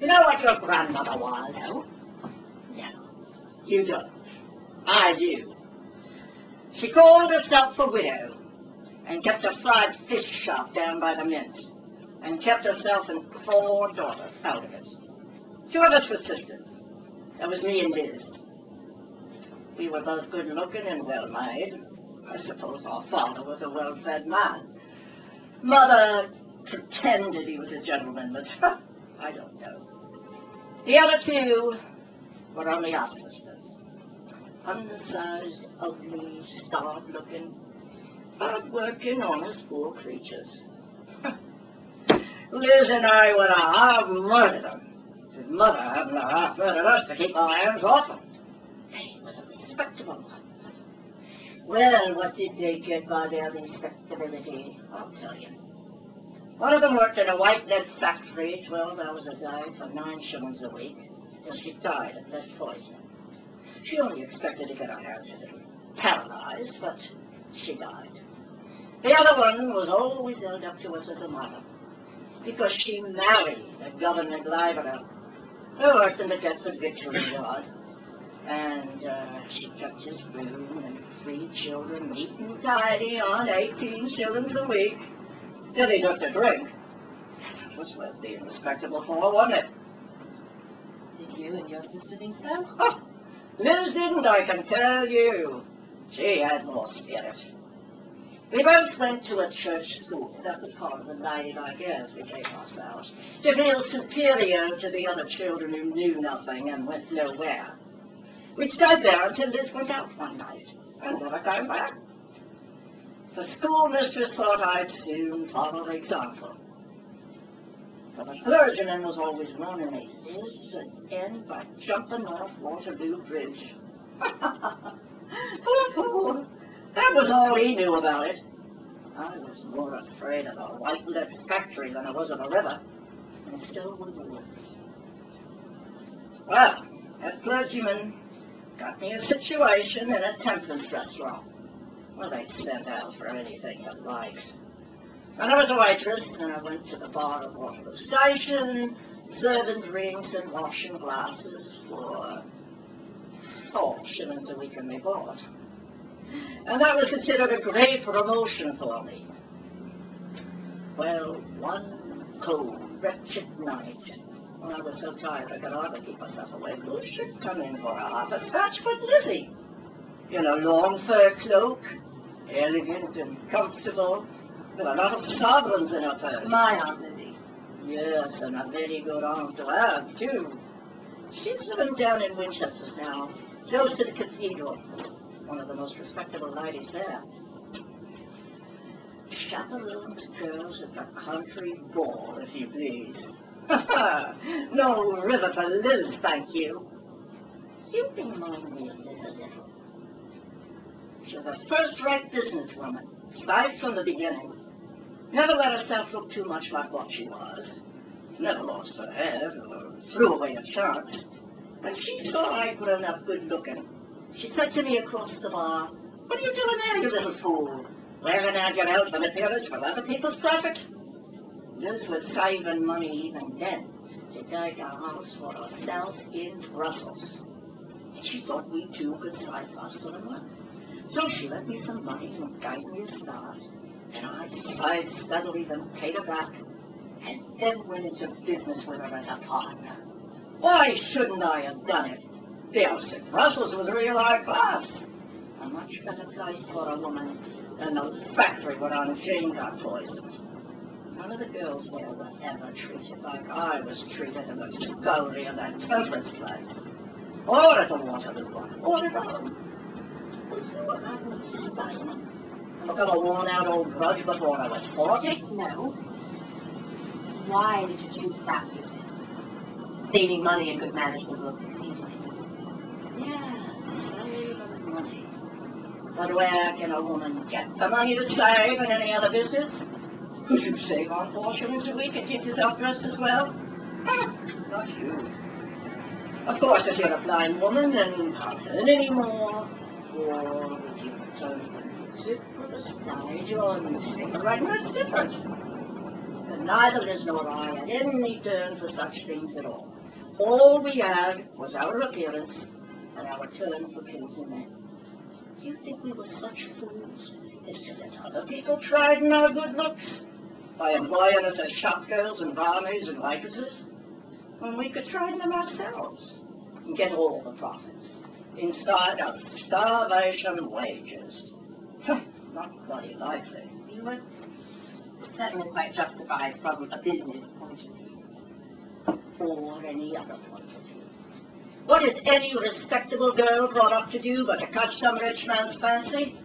You know what your grandmother was? No. No, you don't. I do. She called herself a widow and kept a fried fish shop down by the Mint and kept herself and 4 daughters out of it. 2 of us were sisters. That was me and Liz. We were both good-looking and well-made. I suppose our father was a well-fed man. Mother pretended he was a gentleman, but I don't know. The other 2 were only our sisters. Undersized, ugly, starved-looking, hard-working, honest, poor creatures. Liz and I would have murdered them. If Mother hadn't half murdered us to keep our hands off them. They were the respectable ones. Well, what did they get by their respectability? I'll tell you. One of them worked in a white lead factory 12 hours a day for 9 shillings a week, till she died of lead poisoning. She only expected to get her hands a little paralyzed, but she died. The other one was always held up to us as a model, because she married a government laborer who worked in the Deptford Victory Yard. And she kept his room and 3 children neat and tidy on 18 shillings a week. Till he took to drink. That was worth being respectable for, wasn't it? Did you and your sister think so? Oh, Liz didn't, I can tell you. She had more spirit. We both went to a church school. That was part of the ladylike airs we gave ourselves, to feel superior to the other children who knew nothing and went nowhere. We stayed there until Liz went out one night and never came back. The schoolmistress thought I'd soon follow the example. For the clergyman was always warning me, Liz should end by jumping off Waterloo Bridge. That was all he knew about it. I was more afraid of a white lead factory than I was of a river, and so we would be. Well, that clergyman got me a situation in a temperance restaurant. Well, they sent out for anything you liked. And I was a waitress, and I went to the bar at Waterloo Station, serving drinks and washing glasses for 4 shillings a week in my board. And that was considered a great promotion for me. Well, one cold, wretched night, when I was so tired I could hardly keep myself awake, who should come in for a half a scotch but Lizzie, in a long fur cloak, elegant and comfortable, with a lot of sovereigns in her purse. My Aunt Lizzie. Yes, and a very good aunt to have, too. She's living down in Winchester's now, close to the cathedral. One of the most respectable ladies there. Chaperones girls at the country ball, if you please. No river for Liz, thank you. You remind me of Liz a little. She was a first-rate businesswoman, right from the beginning. Never let herself look too much like what she was. Never lost her head or threw away a chance. When she saw I'd grown up good-looking, she said to me across the bar, "What are you doing there, you little fool? Wearing out your outfit appearance for other people's profit?" Liz was saving money even then to take a house for herself in Brussels. And she thought we 2 could save us for the month. So she lent me some money and gave me a start. And I saved steadily, then paid her back, and then went into business with her as a partner. Why shouldn't I have done it? The house in Brussels was real high class. A much better place for a woman than the factory where Aunt Jane got poisoned. None of the girls there were ever treated like I was treated in the scullery of that temperance place. Or at the Waterloo one, or at home. Was you a man staying? Look at a worn-out old grudge before I was 40? No. Why did you choose that business? Saving money and good management will succeed. Yeah, saving money. But where can a woman get the money to save in any other business? Could you save on 4 shillings a week and keep yourself dressed as well? Not you. Of course, if you're a blind woman and can't earn any more, or if you return from music or the stage or newspaper writing, that's different. But neither Liz nor I had any turn for such things at all. All we had was our appearance and our turn for pleasing men. Do you think we were such fools as to let other people try our good looks by employing us as shop girls and barmaids and waitresses, when we could try them ourselves and get all the profits instead of starvation wages? Not bloody likely. You were certainly quite justified from a business point of view. Or any other point of view. What is any respectable girl brought up to do but to catch some rich man's fancy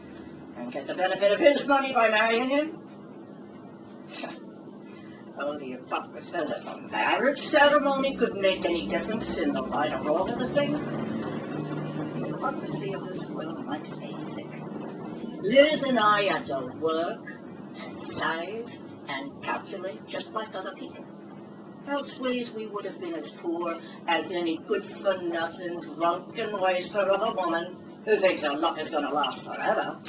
and get the benefit of his money by marrying him? Oh, the hypocrite says if a marriage ceremony could make any difference in the right or wrong of the thing. The hypocrisy of this world makes me sick. Liz and I had to work and save and calculate just like other people. Elsewise, we would have been as poor as any good-for-nothing, drunken waster of a woman who thinks her luck is going to last forever.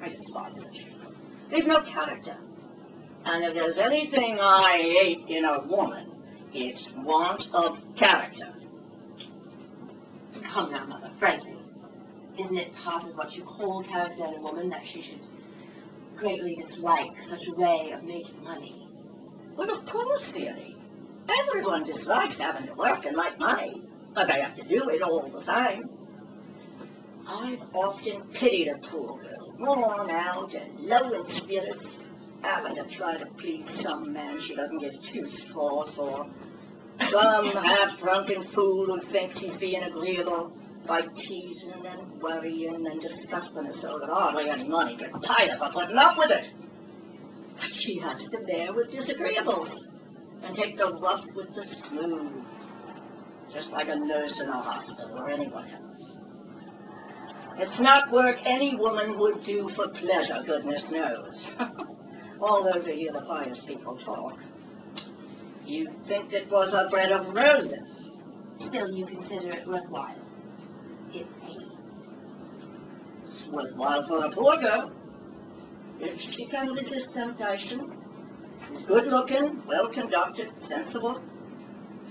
I despise such people. They've no character. And if there's anything I hate in a woman, it's want of character. Come now, Mother, frankly. Isn't it part of what you call character in a woman that she should greatly dislike such a way of making money? Well, of course, dearie. Everyone dislikes having to work and make money, but they have to do it all the same. I've often pitied a poor girl, worn out and low in spirits, having to try to please some man she doesn't give 2 straws for. Some half-drunken fool who thinks he's being agreeable by teasing and worrying and disgusting her so that hardly any money can pay her for putting up with it. But she has to bear with disagreeables and take the rough with the smooth, just like a nurse in a hospital or anyone else. It's not work any woman would do for pleasure, goodness knows. Although to hear the pious people talk, you'd think it was a bed of roses. Still, you consider it worthwhile. It pays. It's worthwhile for a poor girl. If she can resist temptation, she's good-looking, well-conducted, sensible,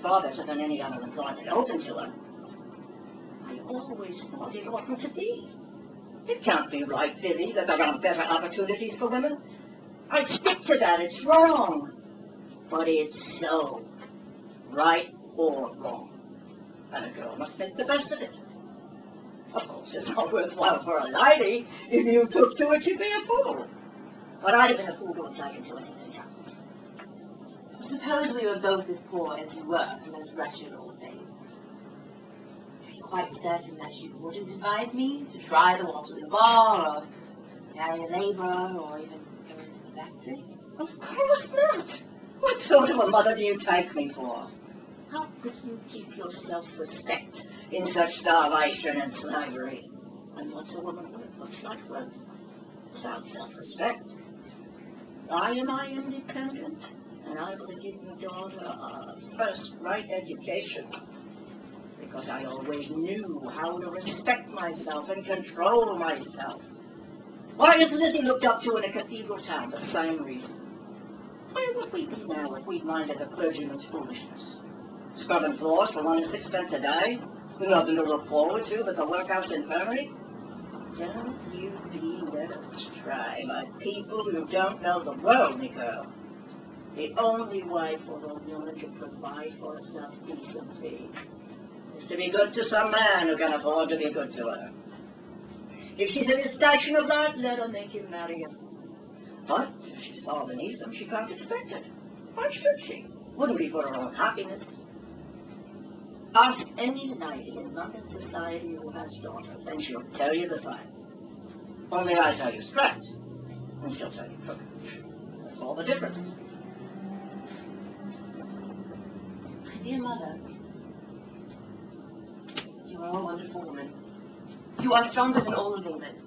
far better than any other employment open to her. I always thought it oughtn't to be. It can't be right, Vivie, that there aren't better opportunities for women. I stick to that. It's wrong. But it's so. Right or wrong. And a girl must make the best of it. Of course, it's not worthwhile for a lady. If you took to it, you'd be a fool. But I'd have been a fool to apply into anything else. Suppose we were both as poor as you were and as wretched old days. Are you quite certain that you wouldn't advise me to try the Waterloo Bar, or marry a labourer, or even go into the factory? Of course not. What sort of a mother do you take me for? How could you keep your self-respect in such starvation and slavery? And what's a woman worth? What's life worth without self-respect? Why am I independent? And I will give my daughter a first-rate education. Because I always knew how to respect myself and control myself. Why is Lizzie looked up to in a cathedral town? The same reason. Where would we be now if we'd minded a clergyman's foolishness? Scrubbing floors for 1 6 a day, with nothing to look forward to but the workhouse infirmary? Don't you be led astray by people who don't know the world, me girl. The only way for a woman to provide for herself decently is to be good to some man who can afford to be good to her. If she's in his station of life, let her make him marry her. But if she's far beneath him, she can't expect it. Why should she? Wouldn't be for her own happiness. Ask any lady in London society who has daughters, and she'll tell you the same. Only I tell you straight, and she'll tell you crooked. That's all the difference. My dear Mother, you are a wonderful woman. You are stronger than all of England.